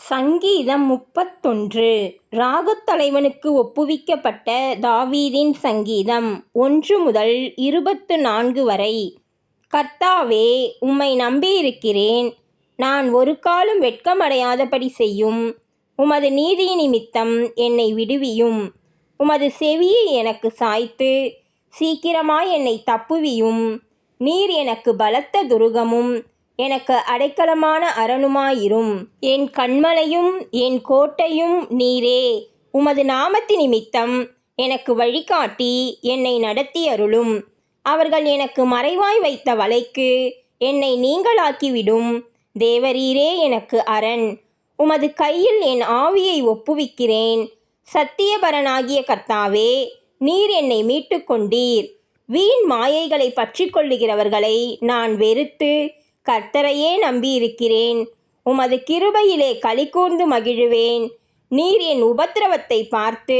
சங்கீதம் 31. ராகத்தலைவனுக்கு ஒப்புவிக்கப்பட்ட தாவீதின் சங்கீதம் 1 முதல் 24 வரை. கர்த்தாவே, உம்மை நம்பியிருக்கிறேன். நான் ஒரு காலும் வெட்கமடையாதபடி செய்யும். உமது நீதி நிமித்தம் என்னை விடுவியும். உமது செவியை எனக்கு சாய்த்து சீக்கிரமாய் என்னை தப்புவியும். நீர் எனக்கு பலத்த துருகமும் எனக்கு அடைக்கலமான அரணுமாயிரும். என் கன்மலையும் என் கோட்டையும் நீரே. உமது நாமத்து நிமித்தம் எனக்கு வழிகாட்டி என்னை நடத்தி அருளும். அவர்கள் எனக்கு மறைவாய் வைத்த வலைக்கு என்னை நீங்களாக்கிவிடும். தேவரீரே எனக்கு அரண். உமது கையில் என் ஆவியை ஒப்புவிக்கிறேன். சத்தியபரனாகிய கர்த்தாவே, நீர் என்னை மீட்டு கொண்டீர். வீண் மாயைகளை பற்றி கொள்ளுகிறவர்களை நான் வெறுத்து கர்த்தரையே நம்பியிருக்கிறேன். உமது கிருபையிலே களிகூர்ந்து மகிழுவேன். நீர் என் உபத்திரவத்தை பார்த்து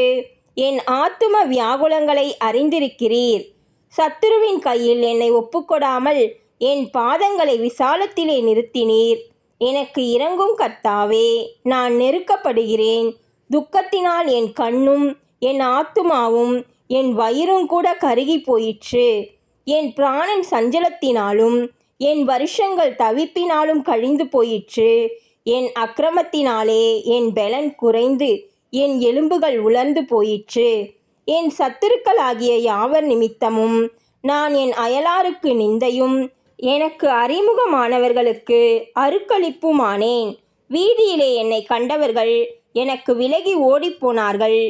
என் ஆத்தும வியாகுலங்களை அறிந்திருக்கிறீர். சத்துருவின் கையில் என்னை ஒப்புக்கொடாமல் என் பாதங்களை விசாலத்திலே நிறுத்தினீர். எனக்கு இரங்கும் கர்த்தாவே, நான் நெருக்கப்படுகிறேன். துக்கத்தினால் என் கண்ணும் என் ஆத்துமாவும் என் வயிறும் கூட கருகி போயிற்று. என் பிராணன் சஞ்சலத்தினாலும் என் வருஷங்கள் தவிப்பினாலும் கழிந்து போயிற்று. என் அக்கிரமத்தினாலே என் பெலன் குறைந்து என் எலும்புகள் உலர்ந்து போயிற்று. என் சத்துருக்களாகிய யாவர் நிமித்தமும் நான் என் அயலாருக்கு நிந்தையும் எனக்கு அறிமுகமானவர்களுக்கு அருக்களிப்புமானேன். வீதியிலே என்னை கண்டவர்கள் எனக்கு விலகி ஓடிப்போனார்கள்.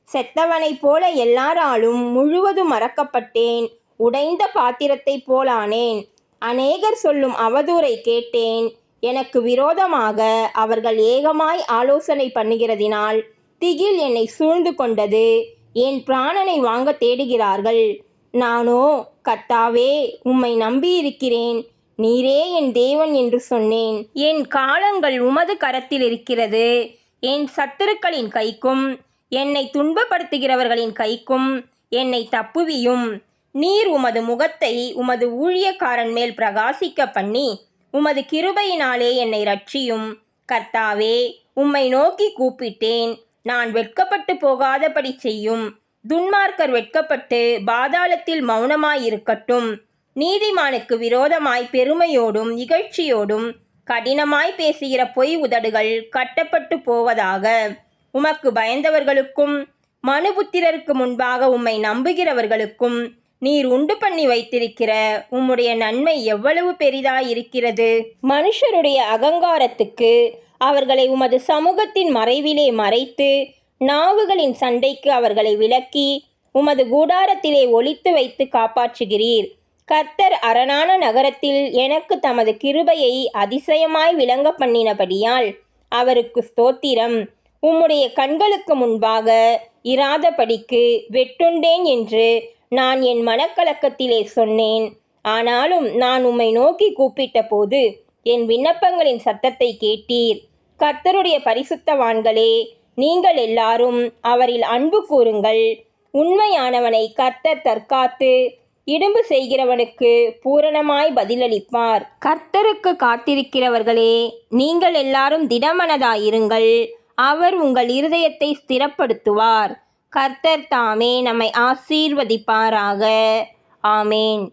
செத்தவனைப் போல எல்லாராலும் முழுவதும் மறக்கப்பட்டேன். உடைந்த பாத்திரத்தைப் போலானேன். அநேகர் சொல்லும் அவதூறை கேட்டேன். எனக்கு விரோதமாக அவர்கள் ஏகமாய் ஆலோசனை பண்ணுகிறதினால் திகில் என்னை சூழ்ந்து கொண்டது. என் பிராணனை வாங்க தேடுகிறார்கள். நானோ, கர்த்தாவே, உம்மை நம்பியிருக்கிறேன். நீரே என் தேவன் என்று சொன்னேன். என் காலங்கள் உமது கரத்தில் இருக்கிறது. என் சத்துருக்களின் கைக்கும் என்னை துன்பப்படுத்துகிறவர்களின் கைக்கும் என்னை தப்புவியும். நீர் உமது முகத்தை உமது ஊழியக்காரன் மேல் பிரகாசிக்க பண்ணி உமது கிருபையினாலே என்னை ரட்சியும். கர்த்தாவே, உம்மை நோக்கி கூப்பிட்டேன். நான் வெட்கப்பட்டு போகாதபடி செய்யும். துன்மார்க்கர் வெட்கப்பட்டு பாதாளத்தில் மௌனமாயிருக்கட்டும். நீதிமானுக்கு விரோதமாய் பெருமையோடும் இகழ்ச்சியோடும் கடினமாய் பேசுகிற பொய் உதடுகள் கட்டப்பட்டு போவதாக. உமக்கு பயந்தவர்களுக்கும் மனுபுத்திரருக்கு முன்பாக உம்மை நம்புகிறவர்களுக்கும் நீர் உண்டு பண்ணி வைத்திருக்கிற உம்முடைய நன்மை எவ்வளவு பெரிதாயிருக்கிறது. மனுஷருடைய அகங்காரத்துக்கு அவர்களை உமது சமூகத்தின் மறைவிலே மறைத்து நாவுகளின் சண்டைக்கு அவர்களை விலக்கி உமது கூடாரத்திலே ஒளித்து வைத்து காப்பாற்றுகிறீர். கர்த்தர் அரணான நகரத்தில் எனக்கு தமது கிருபையை அதிசயமாய் விளங்க பண்ணினபடியால் அவருக்கு ஸ்தோத்திரம். உம்முடைய கண்களுக்கு முன்பாக இராதபடிக்கு வெட்டுண்டேன் என்று நான் என் மனக்கலக்கத்திலே சொன்னேன். ஆனாலும் நான் உம்மை நோக்கி கூப்பிட்ட போது என் விண்ணப்பங்களின் சத்தத்தை கேட்டீர். கர்த்தருடைய பரிசுத்தவான்களே, நீங்கள் எல்லாரும் அவரில் அன்பு கூறுங்கள். உண்மையானவனை கர்த்தர் தற்காத்து இடும்பு செய்கிறவனுக்கு பூரணமாய் பதிலளிப்பார். கர்த்தருக்கு காத்திருக்கிறவர்களே, நீங்கள் எல்லாரும் திடமனதாயிருங்கள். அவர் உங்கள் இருதயத்தை ஸ்திரப்படுத்துவார். கர்த்தர் தாமே நம்மை ஆசீர்வதிப்பாராக. ஆமேன்.